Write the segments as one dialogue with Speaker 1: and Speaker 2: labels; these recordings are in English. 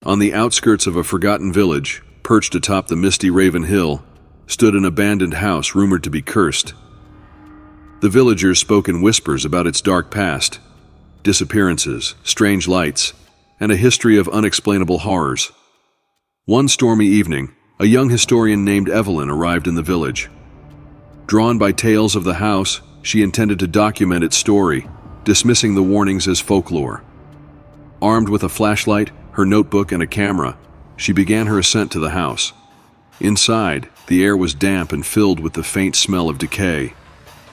Speaker 1: On the outskirts of a forgotten village, perched atop the misty Raven Hill, stood an abandoned house rumored to be cursed. The villagers spoke in whispers about its dark past, disappearances, strange lights, and a history of unexplainable horrors. One stormy evening, a young historian named Evelyn arrived in the village. Drawn by tales of the house, she intended to document its story, dismissing the warnings as folklore. Armed with a flashlight, her notebook, and a camera, she began her ascent to the house. Inside, the air was damp and filled with the faint smell of decay.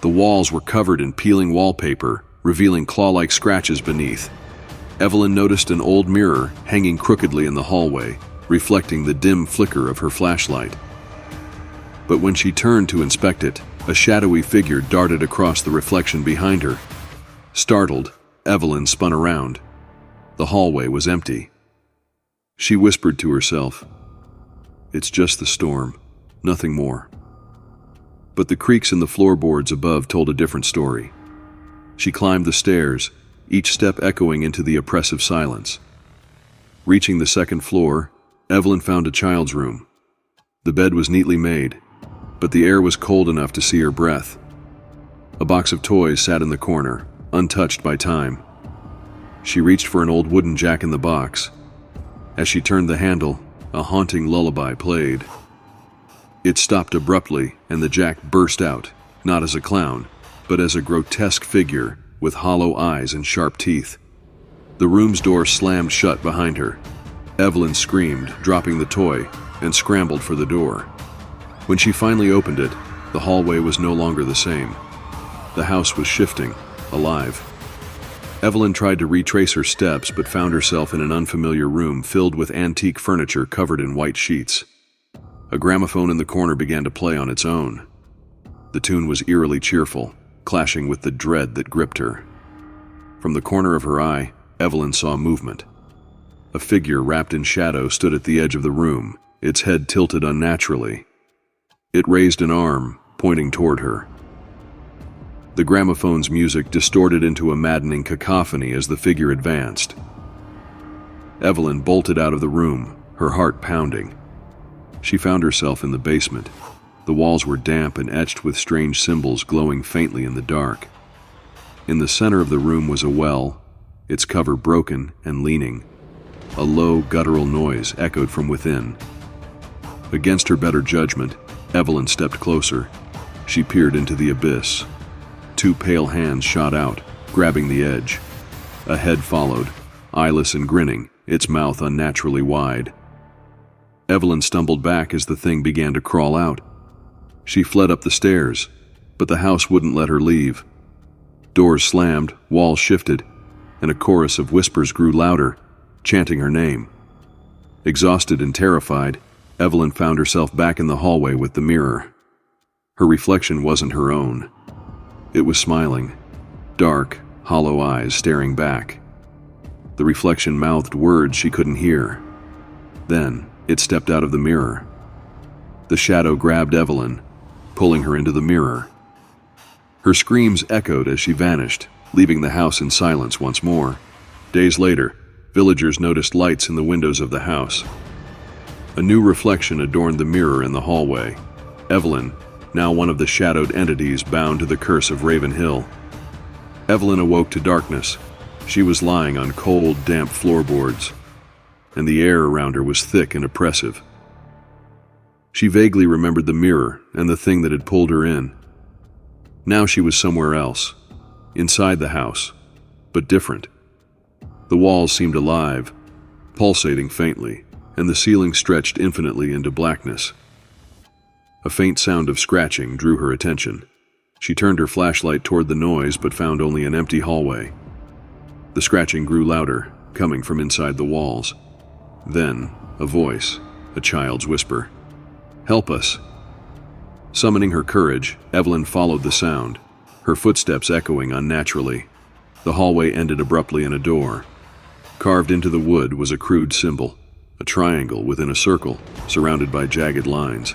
Speaker 1: The walls were covered in peeling wallpaper, revealing claw-like scratches beneath. Evelyn noticed an old mirror hanging crookedly in the hallway, reflecting the dim flicker of her flashlight. But when she turned to inspect it, a shadowy figure darted across the reflection behind her. Startled, Evelyn spun around. The hallway was empty. She whispered to herself, "It's just the storm, nothing more." But the creaks in the floorboards above told a different story. She climbed the stairs, each step echoing into the oppressive silence. Reaching the second floor, Evelyn found a child's room. The bed was neatly made, but the air was cold enough to see her breath. A box of toys sat in the corner, untouched by time. She reached for an old wooden jack-in-the-box. As she turned the handle, a haunting lullaby played. It stopped abruptly, and the jack burst out, not as a clown, but as a grotesque figure with hollow eyes and sharp teeth. The room's door slammed shut behind her. Evelyn screamed, dropping the toy, and scrambled for the door. When she finally opened it, the hallway was no longer the same. The house was shifting, alive. Evelyn tried to retrace her steps but found herself in an unfamiliar room filled with antique furniture covered in white sheets. A gramophone in the corner began to play on its own. The tune was eerily cheerful, clashing with the dread that gripped her. From the corner of her eye, Evelyn saw movement. A figure wrapped in shadow stood at the edge of the room, its head tilted unnaturally. It raised an arm, pointing toward her. The gramophone's music distorted into a maddening cacophony as the figure advanced. Evelyn bolted out of the room, her heart pounding. She found herself in the basement. The walls were damp and etched with strange symbols glowing faintly in the dark. In the center of the room was a well, its cover broken and leaning. A low, guttural noise echoed from within. Against her better judgment, Evelyn stepped closer. She peered into the abyss. Two pale hands shot out, grabbing the edge. A head followed, eyeless and grinning, its mouth unnaturally wide. Evelyn stumbled back as the thing began to crawl out. She fled up the stairs, but the house wouldn't let her leave. Doors slammed, walls shifted, and a chorus of whispers grew louder, chanting her name. Exhausted and terrified, Evelyn found herself back in the hallway with the mirror. Her reflection wasn't her own. It was smiling, dark, hollow eyes staring back. The reflection mouthed words she couldn't hear. Then, it stepped out of the mirror. The shadow grabbed Evelyn, pulling her into the mirror. Her screams echoed as she vanished, leaving the house in silence once more. Days later, villagers noticed lights in the windows of the house. A new reflection adorned the mirror in the hallway. Evelyn, now one of the shadowed entities bound to the curse of Raven Hill. Evelyn awoke to darkness. She was lying on cold, damp floorboards, and the air around her was thick and oppressive. She vaguely remembered the mirror and the thing that had pulled her in. Now she was somewhere else, inside the house, but different. The walls seemed alive, pulsating faintly, and the ceiling stretched infinitely into blackness. A faint sound of scratching drew her attention. She turned her flashlight toward the noise but found only an empty hallway. The scratching grew louder, coming from inside the walls. Then, a voice, a child's whisper. "Help us." Summoning her courage, Evelyn followed the sound, her footsteps echoing unnaturally. The hallway ended abruptly in a door. Carved into the wood was a crude symbol, a triangle within a circle, surrounded by jagged lines.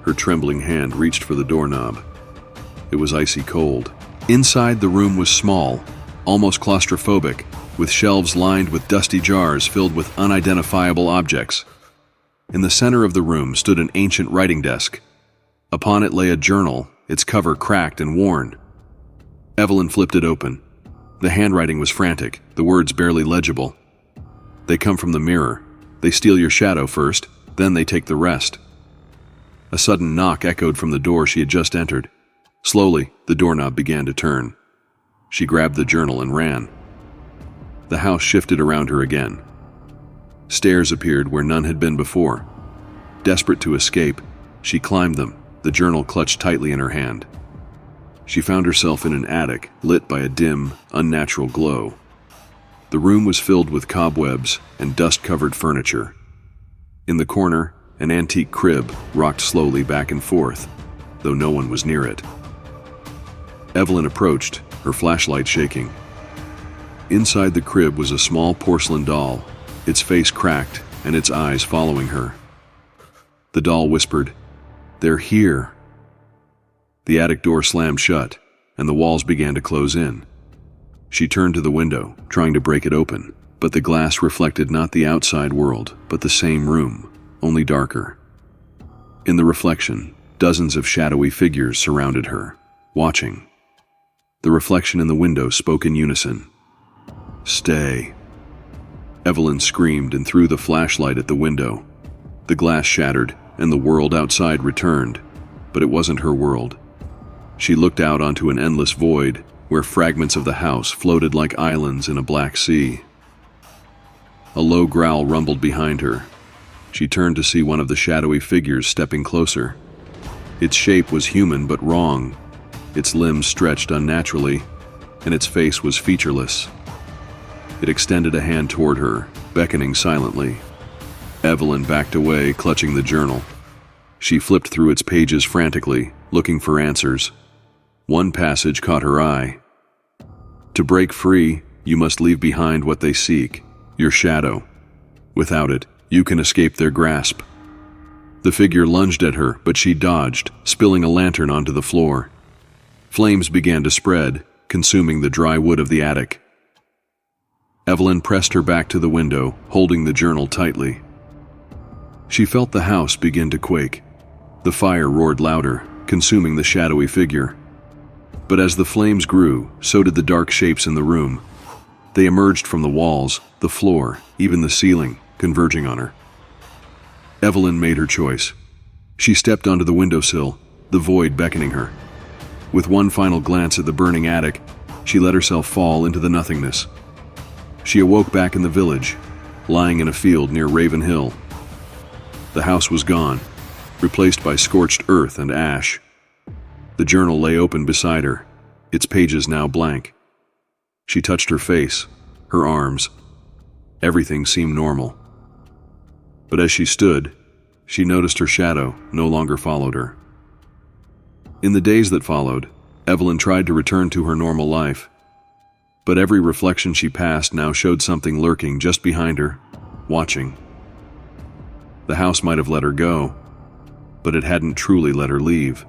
Speaker 1: Her trembling hand reached for the doorknob. It was icy cold. Inside, the room was small, almost claustrophobic, with shelves lined with dusty jars filled with unidentifiable objects. In the center of the room stood an ancient writing desk. Upon it lay a journal, its cover cracked and worn. Evelyn flipped it open. The handwriting was frantic, the words barely legible. "They come from the mirror. They steal your shadow first, then they take the rest." A sudden knock echoed from the door she had just entered. Slowly, the doorknob began to turn. She grabbed the journal and ran. The house shifted around her again. Stairs appeared where none had been before. Desperate to escape, she climbed them, the journal clutched tightly in her hand. She found herself in an attic lit by a dim, unnatural glow. The room was filled with cobwebs and dust-covered furniture. In the corner, an antique crib rocked slowly back and forth, though no one was near it. Evelyn approached, her flashlight shaking. Inside the crib was a small porcelain doll, its face cracked and its eyes following her. The doll whispered, "They're here." The attic door slammed shut, and the walls began to close in. She turned to the window, trying to break it open, but the glass reflected not the outside world, but the same room, only darker. In the reflection, dozens of shadowy figures surrounded her, watching. The reflection in the window spoke in unison. "Stay." Evelyn screamed and threw the flashlight at the window. The glass shattered, and the world outside returned, but it wasn't her world. She looked out onto an endless void, where fragments of the house floated like islands in a black sea. A low growl rumbled behind her. She turned to see one of the shadowy figures stepping closer. Its shape was human but wrong. Its limbs stretched unnaturally, and its face was featureless. It extended a hand toward her, beckoning silently. Evelyn backed away, clutching the journal. She flipped through its pages frantically, looking for answers. One passage caught her eye. "To break free, you must leave behind what they seek, your shadow. Without it, you can escape their grasp." The figure lunged at her, but she dodged, spilling a lantern onto the floor. Flames began to spread, consuming the dry wood of the attic. Evelyn pressed her back to the window, holding the journal tightly. She felt the house begin to quake. The fire roared louder, consuming the shadowy figure. But as the flames grew, so did the dark shapes in the room. They emerged from the walls, the floor, even the ceiling, converging on her. Evelyn made her choice. She stepped onto the windowsill, the void beckoning her. With one final glance at the burning attic, she let herself fall into the nothingness. She awoke back in the village, lying in a field near Raven Hill. The house was gone, replaced by scorched earth and ash. The journal lay open beside her, its pages now blank. She touched her face, her arms. Everything seemed normal. But as she stood, she noticed her shadow no longer followed her. In the days that followed, Evelyn tried to return to her normal life. But every reflection she passed now showed something lurking just behind her, watching. The house might have let her go, but it hadn't truly let her leave.